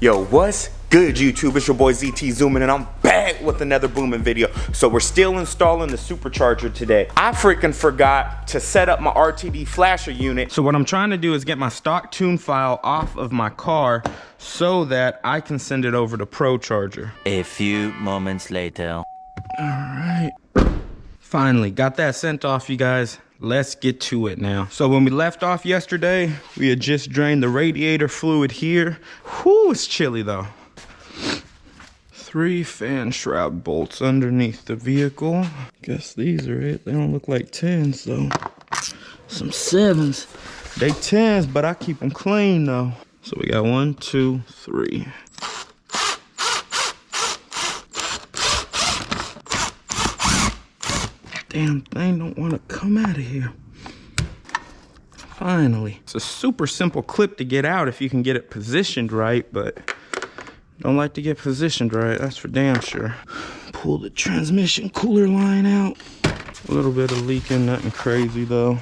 Yo, what's good, YouTube? It's your boy ZT Zoomin, and I'm back with another booming video. So we're still installing the Supercharger today. I freaking forgot to set up my RTD flasher unit. So what I'm trying to do is get my stock tune file off of my car so that I can send it over to ProCharger. A few moments later. All right. Finally got that sent off, you guys. Let's get to it now. So when we left off yesterday, we had just drained the radiator fluid here. Whew, it's chilly though. 3 fan shroud bolts underneath the vehicle. Guess these are it. They don't look like 10s though. Some 7s. They 10s, but I keep them clean though. So we got 1, 2, 3. Damn thing don't want to come out of here. Finally. It's a super simple clip to get out if you can get it positioned right, but don't like to get positioned right, that's for damn sure. Pull the transmission cooler line out. A little bit of leaking, nothing crazy though.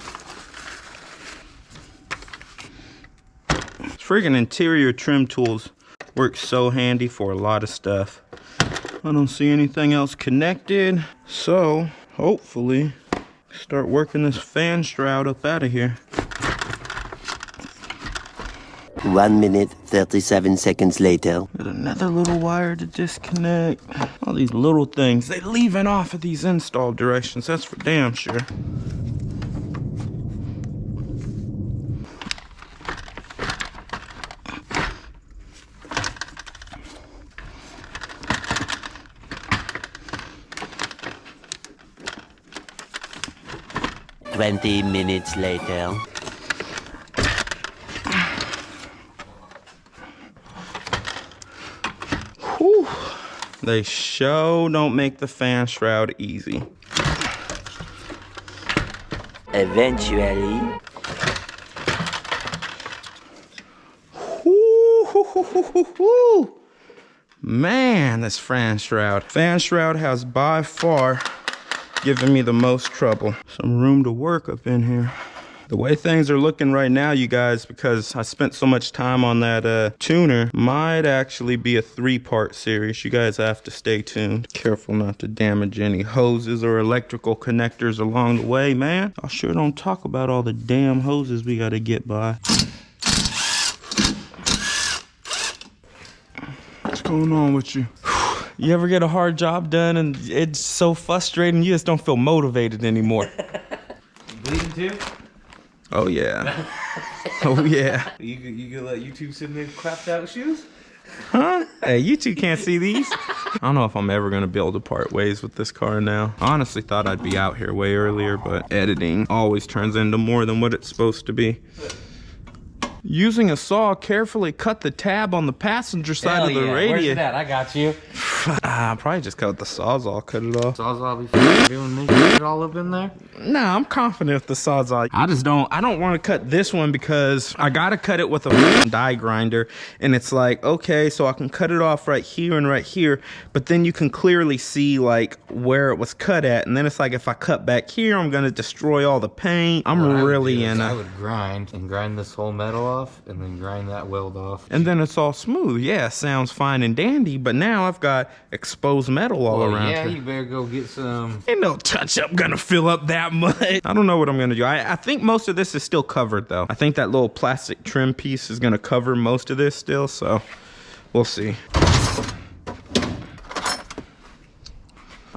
Friggin' interior trim tools work so handy for a lot of stuff. I don't see anything else connected, so hopefully start working this fan shroud up out of here. 1 minute, 37 seconds later. Got another little wire to disconnect. All these little things, they leaving off of these install directions, that's for damn sure. Twenty minutes later. Whew. They sure don't make the fan shroud easy. Eventually. Woo. Man, this fan shroud. Fan shroud has by far giving me the most trouble. Some room to work up in here. The way things are looking right now, you guys, because I spent so much time on that tuner, might actually be a 3-part series. You guys have to stay tuned. Careful not to damage any hoses or electrical connectors along the way, man. I sure don't talk about all the damn hoses we gotta get by. What's going on with you? You ever get a hard job done and it's so frustrating you just don't feel motivated anymore? You bleeding too? Oh yeah. Oh yeah. You could let YouTube sit in their crapped out shoes? Huh? Hey, you two can't see these. I don't know if I'm ever gonna be able to part ways with this car now. I honestly thought I'd be out here way earlier, but editing always turns into more than what it's supposed to be. Using a saw, carefully cut the tab on the passenger side of the radiator. Where's it at? I got you. I'll probably just cut the Sawzall, cut it off. Sawzall be doing me. Get it all up in there? Nah, I'm confident with the Sawzall. I don't want to cut this one because I gotta cut it with a die grinder. And it's like, okay, so I can cut it off right here and right here, but then you can clearly see like where it was cut at. And then it's like, if I cut back here, I'm gonna destroy all the paint. I would grind this whole metal off and then grind that weld off. And then it's all smooth. Yeah, sounds fine and dandy, but now I've got exposed metal all around yeah, here. you better go get some. Ain't no touch-up gonna fill up that much. I don't know what I'm gonna do. I think most of this is still covered though. I think that little plastic trim piece is gonna cover most of this still, so we'll see.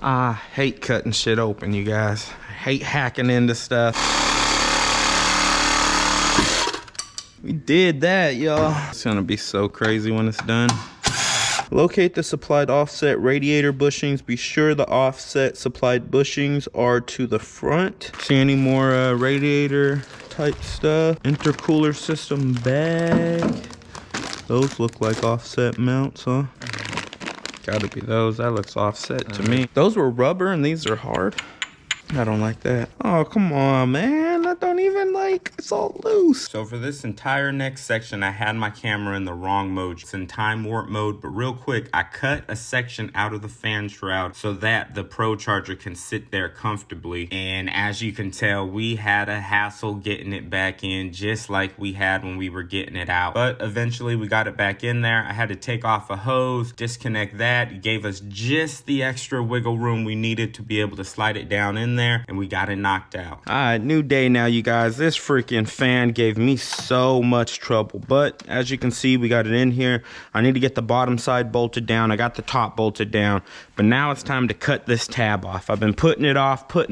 I hate cutting shit open, you guys. I hate hacking into stuff. We did that, y'all. It's gonna be so crazy when it's done. Locate the supplied offset radiator bushings. Be sure the offset supplied bushings are to the front. See any more radiator type stuff? Intercooler system bag. Those look like offset mounts, huh? Gotta be those. That looks offset to me. Those were rubber and these are hard. I don't like that. Oh, come on, man. That don't even like... heck? It's all loose. So for this entire next section, I had my camera in the wrong mode. It's in time warp mode, but real quick, I cut a section out of the fan shroud so that the ProCharger can sit there comfortably. And as you can tell, we had a hassle getting it back in, just like we had when we were getting it out. But eventually we got it back in there. I had to take off a hose, disconnect that. It gave us just the extra wiggle room we needed to be able to slide it down in there, and we got it knocked out. All right, new day now, you guys. This freaking fan gave me so much trouble, but as you can see, we got it in here. I need to get the bottom side bolted down. I got the top bolted down, but now it's time to cut this tab off. I've been putting it off, but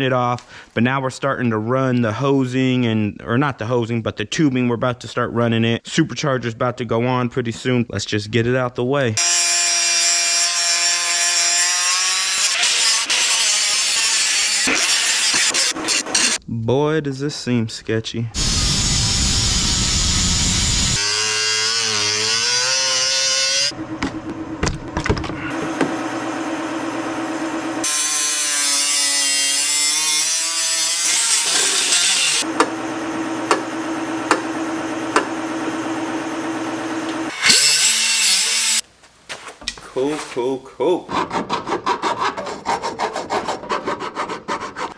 now we're starting to run the hosing, or not the hosing, but the tubing. We're about to start running it. Supercharger's about to go on pretty soon. Let's just get it out the way. Boy, does this seem sketchy. Cool.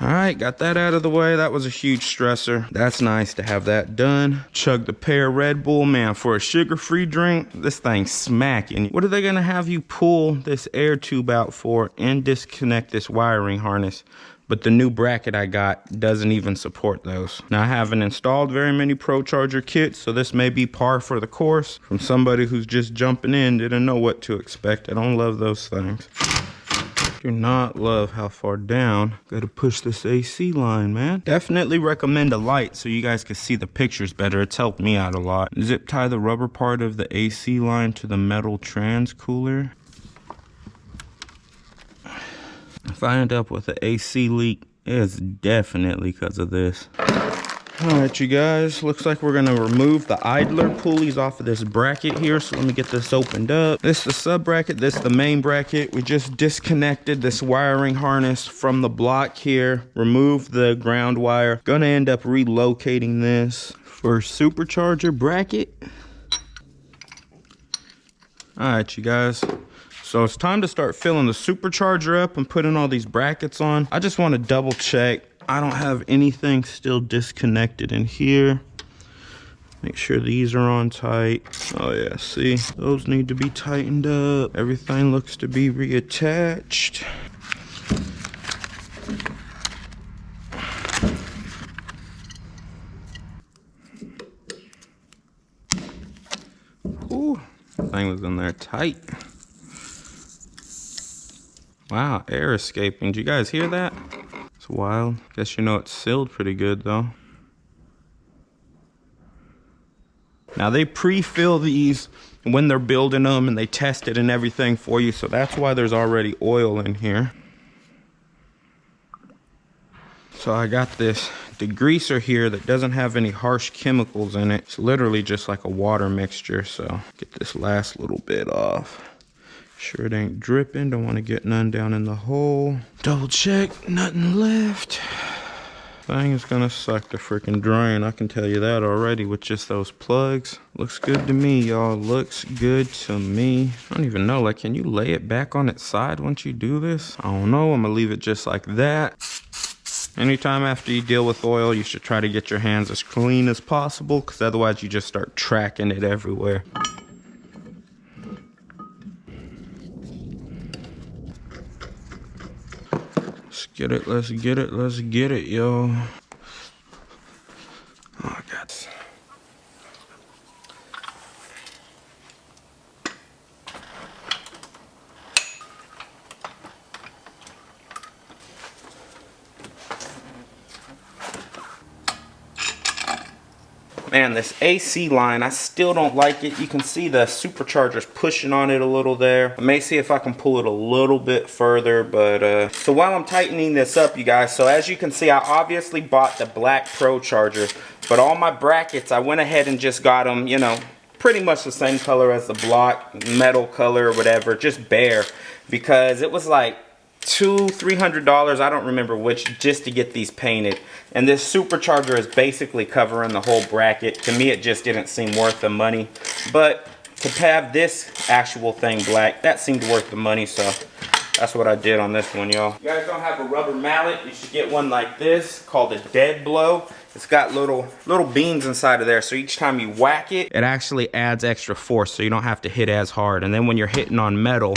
All right, got that out of the way. That was a huge stressor. That's nice to have that done. Chugged a pair of Red Bull. Man, for a sugar-free drink, this thing's smacking. What are they gonna have you pull this air tube out for and disconnect this wiring harness? But the new bracket I got doesn't even support those. Now, I haven't installed very many ProCharger kits, so this may be par for the course from somebody who's just jumping in, didn't know what to expect. I don't love those things. Do not love how far down. Gotta push this AC line, man. Definitely recommend a light so you guys can see the pictures better. It's helped me out a lot. Zip tie the rubber part of the AC line to the metal trans cooler. If I end up with an AC leak, it's definitely because of this. All right, you guys, looks like we're gonna remove the idler pulleys off of this bracket here. So let me get this opened up. This is the sub bracket, this is the main bracket. We just disconnected this wiring harness from the block here, removed the ground wire. Gonna end up relocating this for Supercharger bracket. All right, you guys. So it's time to start filling the Supercharger up and putting all these brackets on. I just want to double check I don't have anything still disconnected in here. Make sure these are on tight. Oh yeah, see, those need to be tightened up. Everything looks to be reattached. Ooh, thing was in there tight. Wow, air escaping. Did you guys hear that? It's wild. Guess you know it's sealed pretty good though. Now they pre-fill these when they're building them and they test it and everything for you, so that's why there's already oil in here. So I got this degreaser here that doesn't have any harsh chemicals in it. It's literally just like a water mixture, so get this last little bit off. Sure it ain't dripping, don't want to get none down in the hole. Double check, nothing left. Thing is gonna suck to freaking drain, I can tell you that already with just those plugs. Looks good to me, y'all, looks good to me. I don't even know, like, can you lay it back on its side once you do this? I don't know, I'm gonna leave it just like that. Anytime after you deal with oil, you should try to get your hands as clean as possible, because otherwise you just start tracking it everywhere. Let's get it, yo. Oh, God. Man, this AC line, I still don't like it. You can see the Supercharger's pushing on it a little there. I may see if I can pull it a little bit further, but so while I'm tightening this up, you guys, so as you can see, I obviously bought the black ProCharger, but all my brackets, I went ahead and just got them, you know, pretty much the same color as the block, metal color or whatever, just bare, because it was like $200-300, I don't remember which, just to get these painted. And this Supercharger is basically covering the whole bracket. To me, it just didn't seem worth the money. But to have this actual thing black, that seemed worth the money, so that's what I did on this one, y'all. You guys don't have a rubber mallet, you should get one like this called a dead blow. It's got little beans inside of there, so each time you whack it, it actually adds extra force, so you don't have to hit as hard. And then when you're hitting on metal,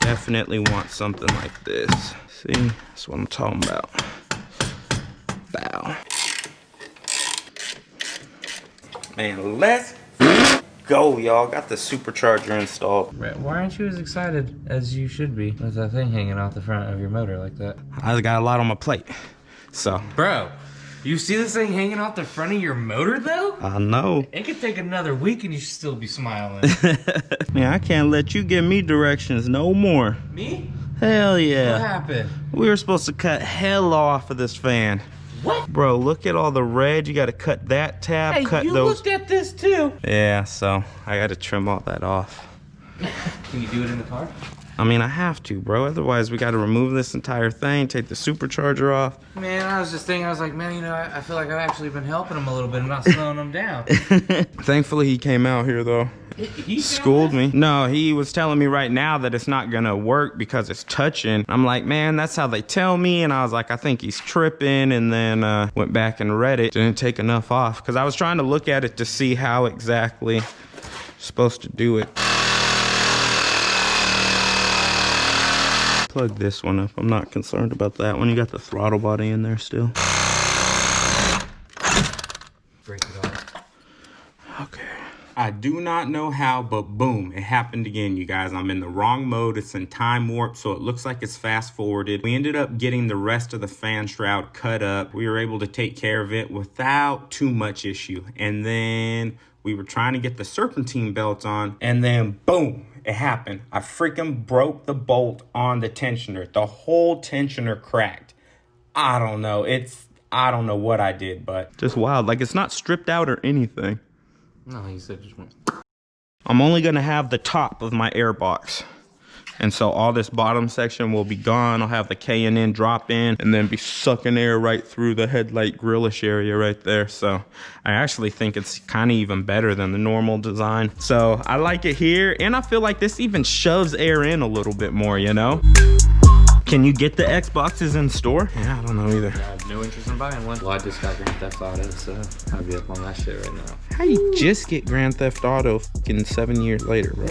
definitely want something like this. See, that's what I'm talking about. Bow. Man, let's go, y'all. Got the Supercharger installed. Why aren't you as excited as you should be with that thing hanging off the front of your motor like that? I got a lot on my plate, so. Bro, you see this thing hanging off the front of your motor though? I know. It could take another week and you should still be smiling. Man, I can't let you give me directions no more. Me? Hell yeah. What happened? We were supposed to cut hell off of this fan. What? Bro, look at all the red. You got to cut that tab, Hey, cut you those. looked at this too. Yeah, so I got to trim all that off. Can you do it in the car? I mean, I have to, bro. Otherwise, we got to remove this entire thing, take the Supercharger off. Man, I was just thinking, I was like, man, you know, I feel like I've actually been helping him a little bit and not slowing him down. Thankfully, he came out here, though. He Schooled me. No, he was telling me right now that it's not gonna work because it's touching. I'm like, man, that's how they tell me. And I was like, I think he's tripping. And then went back and read it. Didn't take enough off because I was trying to look at it to see how exactly supposed to do it. Plug this one up. I'm not concerned about that one. You got the throttle body in there still. Break it off. Okay. I do not know how, but boom, it happened again, you guys. I'm in the wrong mode. It's in time warp, so it looks like it's fast forwarded. We ended up getting the rest of the fan shroud cut up. We were able to take care of it without too much issue. And then we were trying to get the serpentine belt on, and then boom, it happened. I freaking broke the bolt on the tensioner. The whole tensioner cracked. I don't know. I don't know what I did, but just wild. Like, it's not stripped out or anything. No, he said just one. I'm only gonna have the top of my air box. And so all this bottom section will be gone. I'll have the K&N drop in and then be sucking air right through the headlight grillish area right there. So I actually think it's kind of even better than the normal design. So I like it here. And I feel like this even shoves air in a little bit more, you know? Can you get the Xboxes in store? Yeah, I don't know either. I have no interest in buying one. Well, I just got Grand Theft Auto, so I'll be up on that shit right now. How you just get Grand Theft Auto fucking 7 years later, bro?